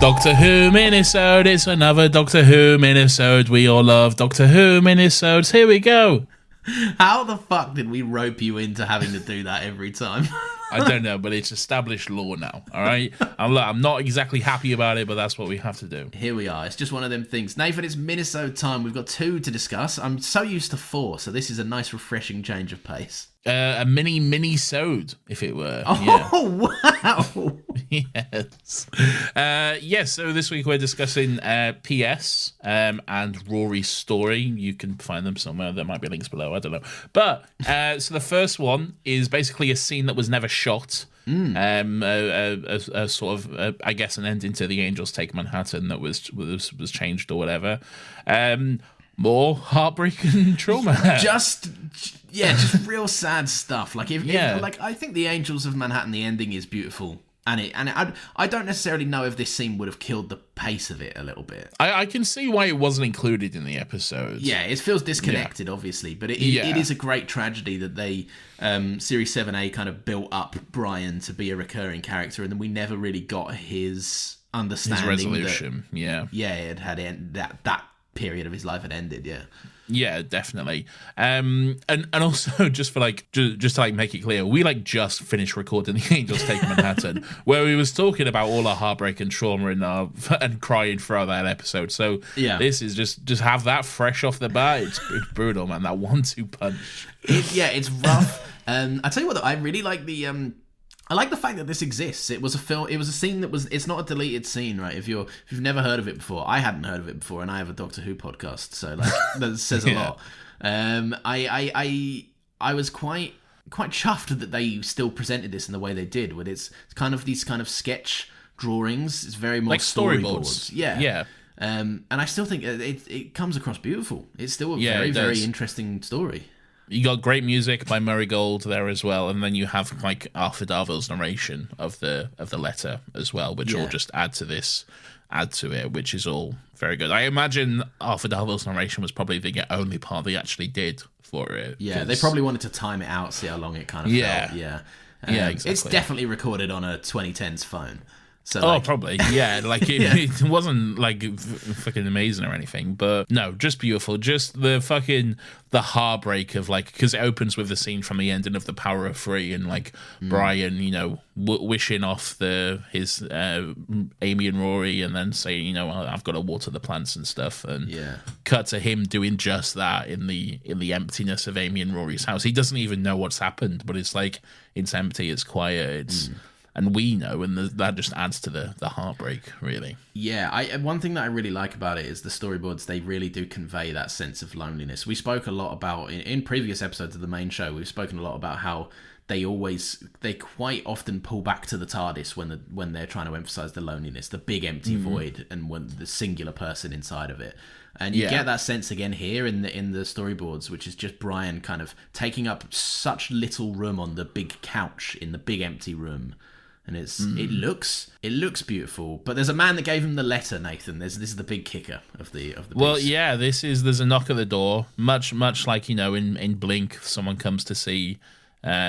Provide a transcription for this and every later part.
Doctor Who Minisode. It's another Doctor Who Minisode. We all love Doctor Who Minisodes. Here we go. How the fuck did we rope you into having to do that every time? I don't know, but it's established law now, all right? I'm not exactly happy about it, but that's what we have to do. Here we are. It's just one of them things. Nathan, it's Minisode time. We've got 2 to discuss. I'm so used to 4, so this is a nice, refreshing change of pace. A mini-sode, if it were. Oh, yeah. Wow. Yes. So this week we're discussing PS and Rory's story. You can find them somewhere. There might be links below. I don't know. But so the first one is basically a scene that was never shot. A sort of, I guess, an ending to The Angels Take Manhattan that was changed or whatever. More heartbreak and trauma. Just real sad stuff. Like I think The Angels of Manhattan, the ending is beautiful. I don't necessarily know if this scene would have killed the pace of it a little bit. I can see why it wasn't included in the episode. Yeah, it feels disconnected, obviously, but it is a great tragedy that they Series 7A kind of built up Brian to be a recurring character, and then we never really got his understanding. His resolution, it had that period of his life had ended. Yeah, definitely. And also just to make it clear, we just finished recording The Angels Take Manhattan, where we was talking about all our heartbreak and trauma and crying throughout that episode. So this is just have that fresh off the bat. It's brutal, man. That 1-2 punch. It's rough. I tell you what, though, I really like I like the fact that this exists. It was a film. It was a scene that was. It's not a deleted scene, right? If you've never heard of it before, I hadn't heard of it before, and I have a Doctor Who podcast, so that says a lot. I was quite chuffed that they still presented this in the way they did. With it's kind of these kind of sketch drawings. It's very more like storyboards. Yeah. And I still think it comes across beautiful. It's still a very very interesting story. You got great music by Murray Gold there as well, and then you have Arthur Darvill's narration of the letter as well, which all just add to it, which is all very good. I imagine Arthur Darvill's narration was probably the only part they actually did for it. Yeah, they probably wanted to time it out, see how long it kind of felt. Yeah, exactly. It's definitely recorded on a 2010s phone. So probably. Yeah, it wasn't fucking amazing or anything, but no, just beautiful. Just the heartbreak of because it opens with the scene from the ending of The Power of Three and Brian, wishing off his Amy and Rory, and then saying, I've got to water the plants and stuff, and cut to him doing just that in the emptiness of Amy and Rory's house. He doesn't even know what's happened, but it's it's empty, it's quiet, and we know, and that just adds to the heartbreak, really. Yeah, one thing that I really like about it is the storyboards. They really do convey that sense of loneliness. We spoke a lot about, in previous episodes of the main show, we've spoken a lot about how they quite often pull back to the TARDIS when they're trying to emphasize the loneliness, the big empty void, and when the singular person inside of it. And you get that sense again here in the storyboards, which is just Brian kind of taking up such little room on the big couch in the big empty room. And it looks beautiful, but there's a man that gave him the letter, Nathan. This is the big kicker of the piece. Well, yeah, there's a knock at the door, much like in Blink, someone comes to see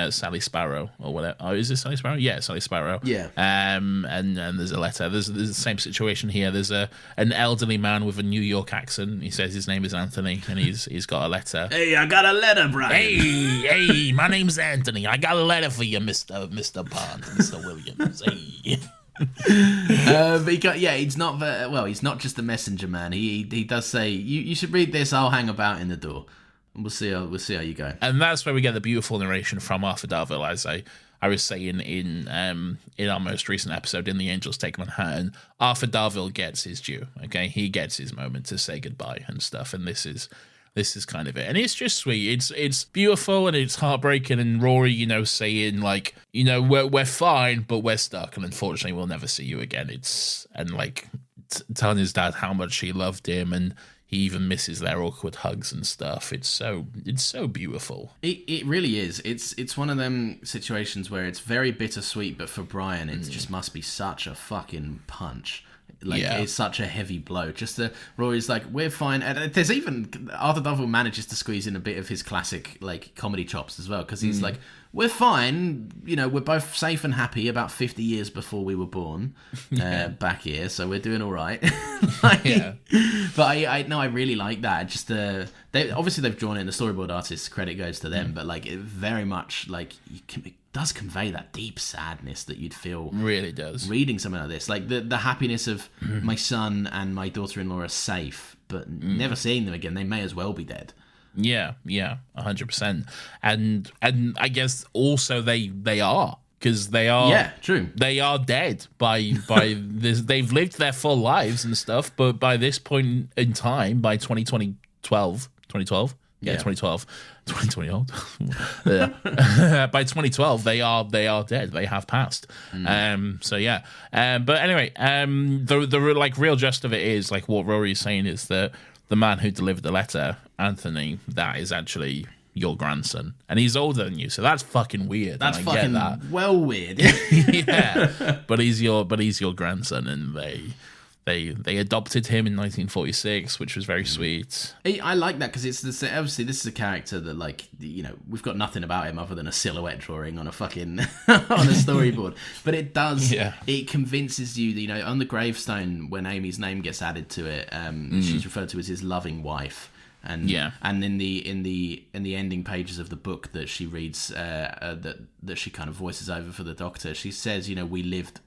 Sally Sparrow or whatever. Oh, is it Sally Sparrow? Yeah, Sally Sparrow. Yeah. And there's a letter. There's the same situation here. There's an elderly man with a New York accent. He says his name is Anthony, and he's got a letter. Hey, I got a letter, Brian. Hey, my name's Anthony. I got a letter for you, Mr. Bond, Mr. Williams. Hey. But he's not just the messenger man. He does say you should read this. I'll hang about in the door. We'll see how you go. And that's where we get the beautiful narration from Arthur Darvill, as I was saying in our most recent episode in The Angels Take Manhattan. Arthur Darvill gets his due. Okay, he gets his moment to say goodbye and stuff. And this is kind of it, and it's just sweet. It's beautiful and it's heartbreaking. And Rory, saying we're fine, but we're stuck, and unfortunately we'll never see you again. Telling his dad how much he loved him, and he even misses their awkward hugs and stuff. It's so beautiful. It really is. It's one of them situations where it's very bittersweet, but for Brian, it just must be such a fucking punch. Like, it's such a heavy blow. Just Rory's like, we're fine. And there's even Arthur Darvill manages to squeeze in a bit of his classic like comedy chops as well, because he's like, we're fine. You know, we're both safe and happy about 50 years before we were born back here, so we're doing all right. But I really like that. Just they've drawn it in the storyboard artists. Credit goes to them, but like it very much like it does convey that deep sadness that you'd feel. Really does. Reading something like this, like the happiness of my son and my daughter-in-law are safe, but never seeing them again. They may as well be dead. Yeah, 100%. And I guess also they are, because they are. Yeah, true. They are dead by this. They've lived their full lives and stuff, but by this point in time, by 2012. Yeah, 2012. 2020 old. Yeah. By 2012, they are dead. They have passed. So yeah. But anyway, the like real gist of it is like what Rory is saying is that the man who delivered the letter, Anthony, that is actually your grandson, and he's older than you. So that's fucking weird. That's fucking well weird. Yeah, but he's your grandson, and they adopted him in 1946, which was very sweet. I like that because it's obviously this is a character that, like, you know, we've got nothing about him other than a silhouette drawing on a fucking on a storyboard. But it does, it convinces you that, you know, on the gravestone when Amy's name gets added to it, she's referred to as his loving wife. And in the ending pages of the book that she reads, that she kind of voices over for the Doctor, she says, you know, we lived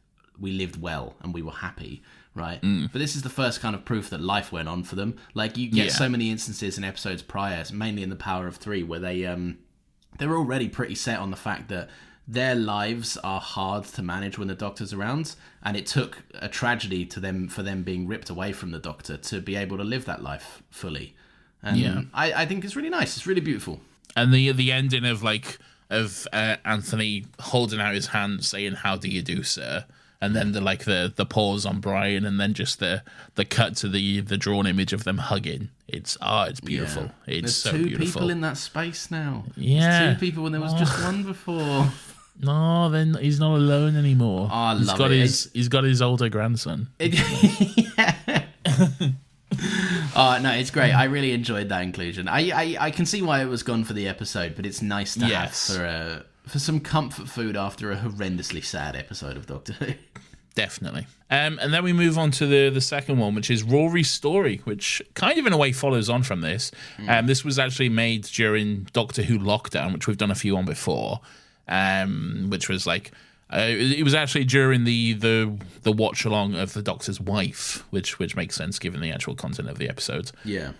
well and we were happy. Right, but this is the first kind of proof that life went on for them. Like, you get so many instances in episodes prior, mainly in the Power of Three, where they're already pretty set on the fact that their lives are hard to manage when the Doctor's around, and it took a tragedy for them being ripped away from the Doctor to be able to live that life fully. And I think it's really nice. It's really beautiful. And the ending of Anthony holding out his hand, saying, "How do you do, sir?" And then the pause on Brian, and then just the cut to the drawn image of them hugging. It's beautiful. Yeah. It's so beautiful. There's 2 people in that space now. Yeah. There's 2 people when there was just one before. No, then he's not alone anymore. Oh, I love it. He's got his older grandson. Yeah. Oh, no, it's great. I really enjoyed that inclusion. I can see why it was gone for the episode, but it's nice to have for some comfort food after a horrendously sad episode of Doctor Who. Definitely. And then we move on to the second one, which is Rory's story, which kind of in a way follows on from this. This was actually made during Doctor Who lockdown, which we've done a few on before, which was like... it was actually during the watch along of the Doctor's wife, which makes sense given the actual content of the episode. Yeah.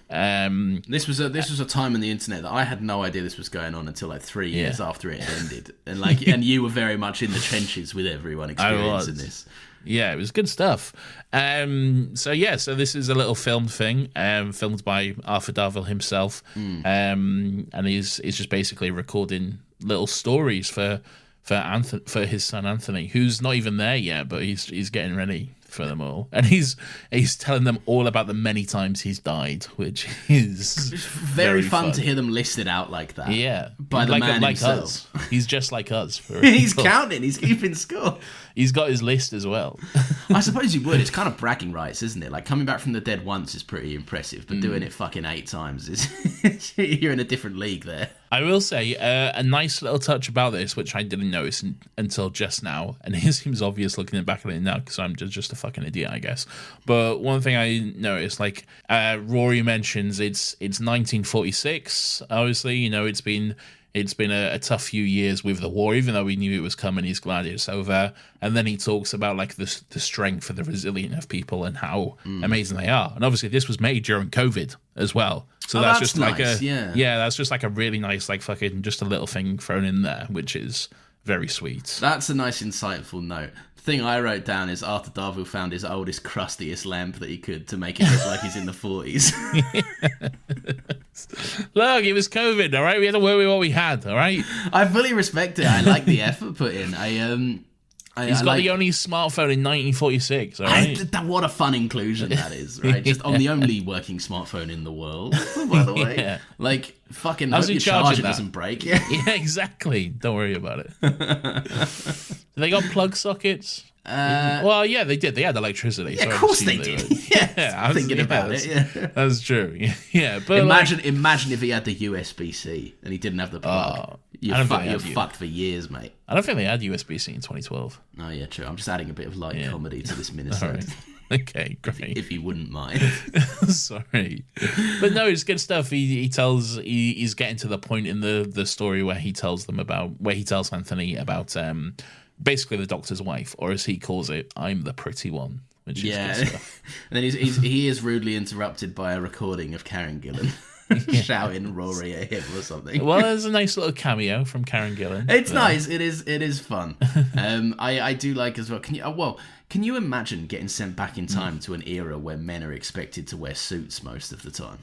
This was a time on the internet that I had no idea this was going on until like 3 years after it had ended, and you were very much in the trenches with everyone experiencing this. Yeah, it was good stuff. So this is a little filmed thing, filmed by Arthur Darvill himself, and he's just basically recording little stories for his son Anthony, who's not even there yet, but he's getting ready for them all, and he's telling them all about the many times he's died, which is very fun to hear them listed out like that. Yeah, by the man himself. Us. He's just like us. He's counting. He's keeping score. He's got his list as well. I suppose you would. It's kind of bragging rights, isn't it? Like, coming back from the dead once is pretty impressive, but doing it fucking 8 times is you're in a different league there. I will say a nice little touch about this, which I didn't notice until just now, and it seems obvious looking back at it now because I'm just a fucking idiot, I guess. But one thing I noticed, like Rory mentions, it's 1946. Obviously, you know, it's been a tough few years with the war, even though we knew it was coming. He's glad it's over. And then he talks about like the strength and the resilience of people and how amazing they are. And obviously this was made during COVID as well. So that's just nice. That's just like a really nice, like, fucking just a little thing thrown in there, which is very sweet. That's a nice, insightful note. The thing I wrote down is Arthur Darvill found his oldest, crustiest lamp that he could to make it look like he's in the 40s. Look, it was COVID, all right? We had to work with what we had, all right? I fully respect it. I like the effort put in. He's got the only smartphone in 1946, all right? What a fun inclusion that is, right? Just on the only working smartphone in the world, by the way. Yeah. Like, fucking hope your charger doesn't break. Yeah, exactly. Don't worry about it. They got plug sockets. Well, yeah, they did. They had electricity. Yeah, so of course they did. I was thinking about it. Yeah. That's true. Yeah, but imagine if he had the USB-C and he didn't have the plug. You're fucked for years, mate. I don't think they had USB-C in 2012. Oh yeah, true. I'm just adding a bit of light comedy to this Minisode. Right. Okay, great. If you wouldn't mind. Sorry, but no, it's good stuff. He's getting to the point in the story where he tells Anthony about basically the doctor's wife, or as he calls it, I'm the pretty one, which is good stuff. And then he is rudely interrupted by a recording of Karen Gillan shouting Rory at him or something. Well, there's a nice little cameo from Karen Gillan. It's nice. It is fun. I do like as well. Can you imagine getting sent back in time to an era where men are expected to wear suits most of the time?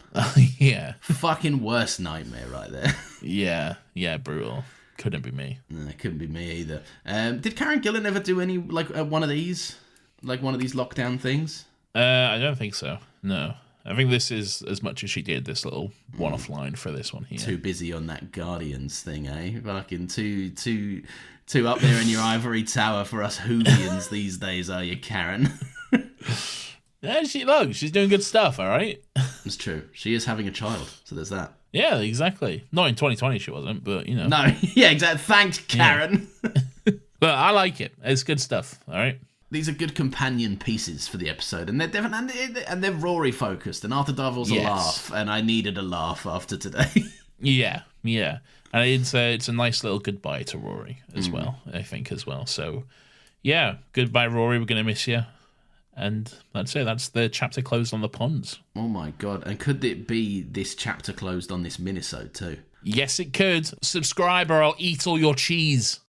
Yeah. Fucking worst nightmare right there. Yeah, brutal. Couldn't be me. No, it couldn't be me either. Did Karen Gillan ever do any one of these lockdown things? I don't think so. No, I think this is as much as she did this little one-off line for this one here. Too busy on that Guardians thing, eh? Fucking too up there in your ivory tower for us hooligans these days, are you, Karen? Yeah, she's doing good stuff. All right. It's true. She is having a child, so there's that. Yeah, exactly. Not in 2020 she wasn't, but you know. No, yeah, exactly. Thanks, Karen. Yeah. But I like it. It's good stuff. All right. These are good companion pieces for the episode, and they're definitely and they're Rory focused. And Arthur Darvill's a laugh, and I needed a laugh after today. Yeah, and it's a nice little goodbye to Rory as well. I think as well. So, yeah, goodbye, Rory. We're gonna miss you. And that's it. That's the chapter closed on the ponds. Oh my god. And could it be this chapter closed on this Minisode too? Yes, it could. Subscribe or I'll eat all your cheese.